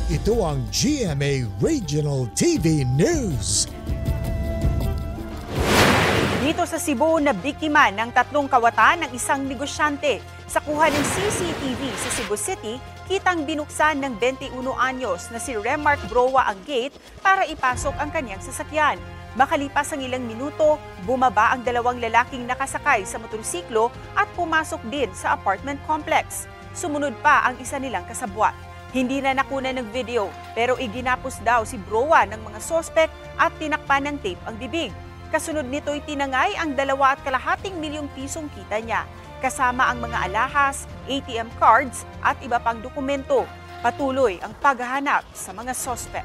Ito ang GMA Regional TV News. Dito sa Cebu, nabiktima ng 3 kawatan ng isang negosyante. Sa kuha ng CCTV sa Cebu City, kitang binuksan ng 21 anyos na si Remark Broa ang gate para ipasok ang kanyang sasakyan. Makalipas ang ilang minuto, bumaba ang 2 lalaking nakasakay sa motorsiklo at pumasok din sa apartment complex. Sumunod pa ang isa nilang kasabwat. Hindi na nakunan ng video pero iginapos daw si Broa ng mga sospek at tinakpan ng tape ang bibig. Kasunod nito'y tinangay ang 2.2 milyong pisong kita niya, kasama ang mga alahas, ATM cards at iba pang dokumento. Patuloy ang paghahanap sa mga sospek.